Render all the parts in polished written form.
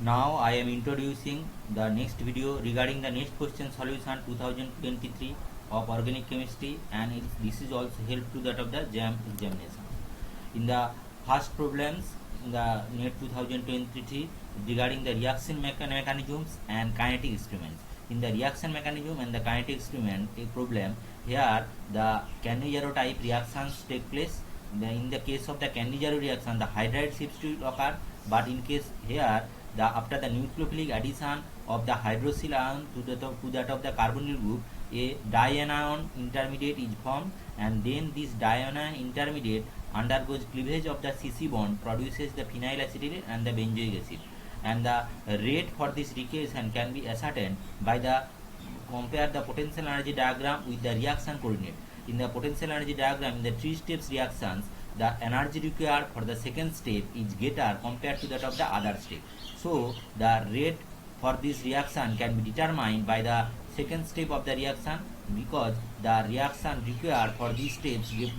Now I am introducing the next video regarding the next question solution 2023 of organic chemistry, and this is also help to that of the JAM examination. In the first problems in the NET 2023 regarding the reaction mechanisms and kinetic experiments. In the reaction mechanism and the kinetic experiment a problem, here the Cannizzaro type reactions take place. In the case of the Cannizzaro reaction, the hydride substitute occur, but in case here after the nucleophilic addition of the hydroxyl ion to that of the carbonyl group, a dianion intermediate is formed, and then this dianion intermediate undergoes cleavage of the CC bond, produces the phenylacetyl and the benzoic acid, and the rate for this reaction can be ascertained by the compare the potential energy diagram with the reaction coordinate. In the potential energy diagram, in the 3 steps reactions, the energy required for the second step is greater compared to that of the other step. So the rate for this reaction can be determined by the second step of the reaction, because the reaction required for these steps gives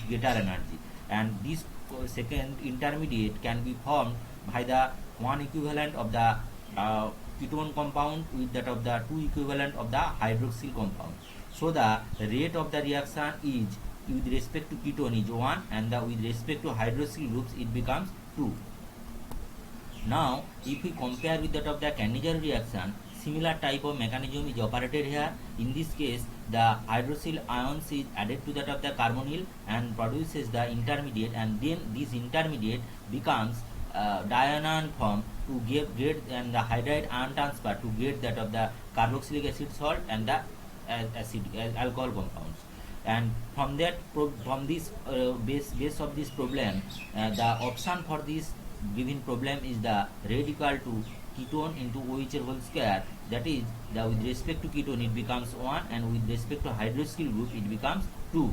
greater energy, and this second intermediate can be formed by the one equivalent of the ketone compound with that of the two equivalent of the hydroxyl compound. So the rate of the reaction is with respect to ketone is 1, and with respect to hydroxyl groups it becomes 2. Now if we compare with that of the Cannizzaro reaction, similar type of mechanism is operated here. In this case, the hydroxyl ions is added to that of the carbonyl and produces the intermediate, and then this intermediate becomes dianion form to get and the hydride ion transfer to get that of the carboxylic acid salt and the alcohol compounds. And from that from this base of this problem, the option for this given problem is the rate equal to ketone into OH whole square, that is the with respect to ketone it becomes 1, and with respect to hydroxyl group it becomes 2.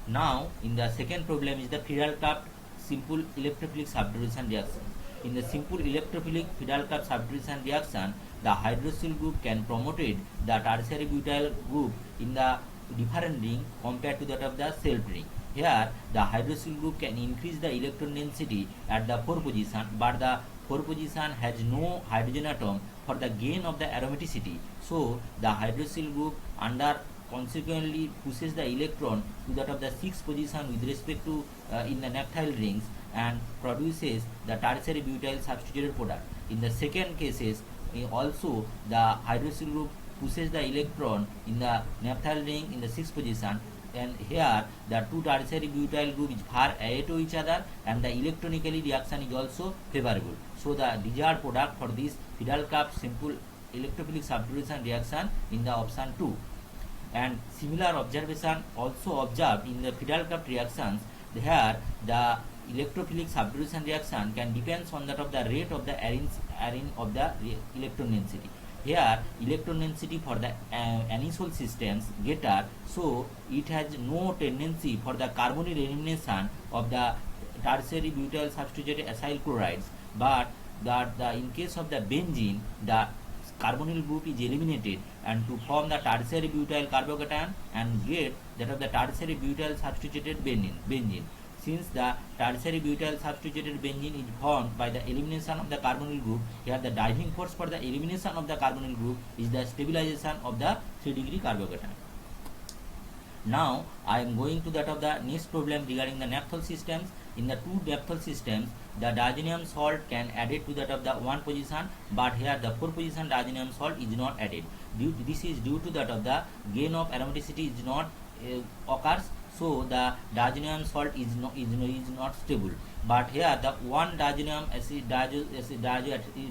Now in the second problem is the Friedel-Crafts simple electrophilic substitution reaction. In the simple electrophilic Friedel-Crafts substitution reaction, the hydroxyl group can promoted the tertiary butyl group in the different ring compared to that of the self ring. Here the hydroxyl group can increase the electron density at the 4 position, but the 4 position has no hydrogen atom for the gain of the aromaticity. So the hydroxyl group under consequently pushes the electron to that of the 6th position with respect to in the naphthyl rings, and produces the tertiary butyl substituted product. In the second cases also the hydroxyl group pushes the electron in the naphthyl ring in the 6th position, and here the two tertiary butyl group is far away to each other, and the electronically reaction is also favorable. So the desired product for this Friedel-Crafts simple electrophilic substitution reaction in the option 2. And similar observation also observed in the Friedel-Crafts reactions. Here the electrophilic substitution reaction can depend on that of the rate of the arene of the electron density. Here electron density for the anisole systems greater, so it has no tendency for the carbonyl elimination of the tertiary butyl substituted acyl chlorides, but in case of the benzene, the carbonyl group is eliminated and to form the tertiary butyl carbocation and get that of the tertiary butyl substituted benzene. Since the tertiary butyl substituted benzene is formed by the elimination of the carbonyl group, here the driving force for the elimination of the carbonyl group is the stabilization of the 3-degree carbocation. Now I am going to that of the next problem regarding the naphthol systems. In the two naphthol systems, the diazonium salt can added to that of the 1 position, but here the 4 position diazonium salt is not added. This is due to that of the gain of aromaticity is not occurs, so the diazonium salt is not stable. But here the one diazonium acid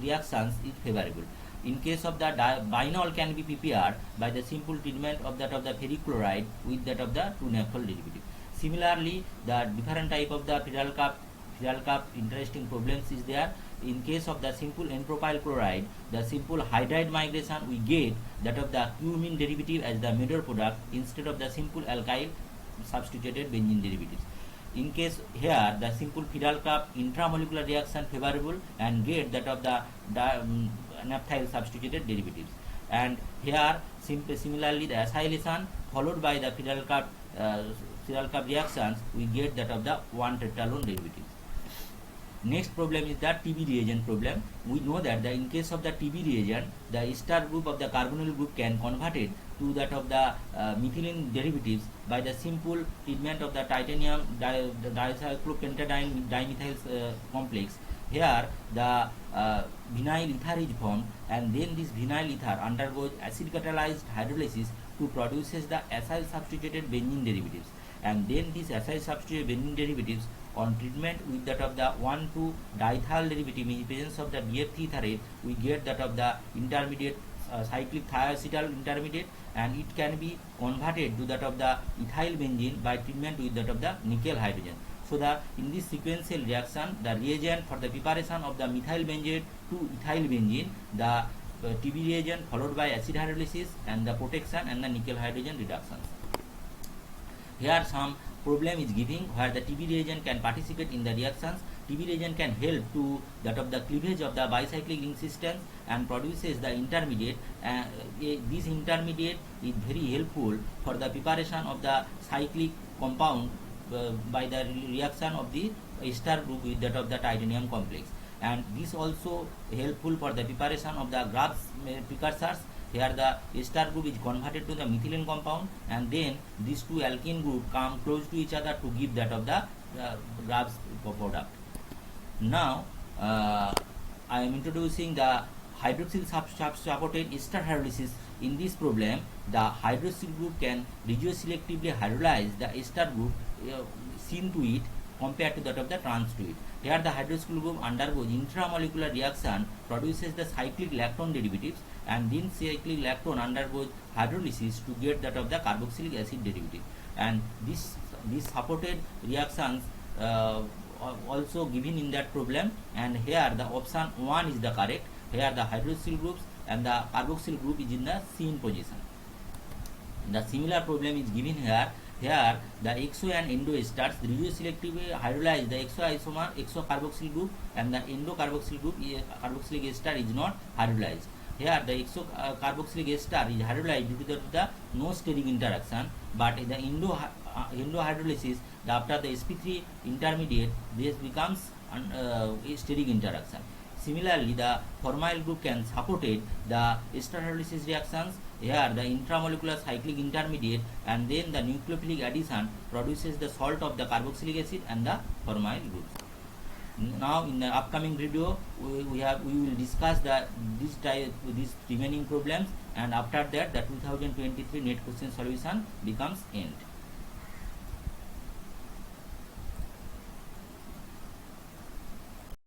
reactions is favorable. In case of the binol can be prepared by the simple treatment of that of the ferric chloride with that of the 2 naphthol derivative. Similarly, the different type of the Friedel-Crafts interesting problems is there. In case of the simple N-propyl chloride, the simple hydride migration we get that of the cumene derivative as the middle product instead of the simple alkyl substituted benzene derivatives. In case here the simple Friedel-Crafts intramolecular reaction favorable and get that of the naphthyl substituted derivatives. And here similarly the acylation followed by the Friedel-Crafts reactions we get that of the 1 tetralone derivatives. Next problem is the Tebbe reagent problem. We know that in case of the Tebbe reagent, the ester group of the carbonyl group can convert it to that of the methylene derivatives by the simple treatment of the titanium dicyclopentadiene dimethyl complex. Here the vinyl ether is formed, and then this vinyl ether undergoes acid catalyzed hydrolysis to produces the acyl substituted benzene derivatives, and then these acyl substituted benzene derivatives on treatment with that of the 1,2-diethyl derivative in presence of the BF3 etherate, we get that of the intermediate cyclic thiacetyl intermediate, and it can be converted to that of the ethyl benzene by treatment with that of the nickel hydrogen. So in this sequential reaction, the reagent for the preparation of the methyl benzene to ethyl benzene, the Tebbe reagent followed by acid hydrolysis and the protection and the nickel hydrogen reductions. Here some problem is giving where the Tebbe reagent can participate in the reactions. Tebbe reagent can help to that of the cleavage of the bicyclic ring systems and produces the intermediate. This intermediate is very helpful for the preparation of the cyclic compound by the reaction of the ester group with that of the titanium complex, and this also helpful for the preparation of the Grab's precursors. Here the ester group is converted to the methylene compound, and then these two alkene group come close to each other to give that of the Grab's product. Now I am introducing the hydroxyl supported ester hydrolysis. In this problem, the hydroxyl group can regioselectively hydrolyze the ester group seen to it compared to that of the trans to it. Here the hydroxyl group undergoes intramolecular reaction, produces the cyclic lactone derivatives, and then cyclic lactone undergoes hydrolysis to get that of the carboxylic acid derivative. And this supported reactions also given in that problem, and here the option 1 is the correct. Here the hydroxyl groups and the carboxyl group is in the same position. The similar problem is given here. Here the exo and endo esters regioselectively hydrolyze the exo isomer exo carboxyl group, and the endo carboxyl group carboxylic ester is not hydrolyzed. Here the exo carboxylic ester is hydrolyzed due to the no steric interaction, but in the endo hydrolysis, after the sp3 intermediate, this becomes steric interaction. Similarly, the formyl group can support the ester hydrolysis reactions. Here the intramolecular cyclic intermediate and then the nucleophilic addition produces the salt of the carboxylic acid and the formyl groups. Now in the upcoming video we will discuss these remaining problems, and after that the 2023 net question solution becomes end.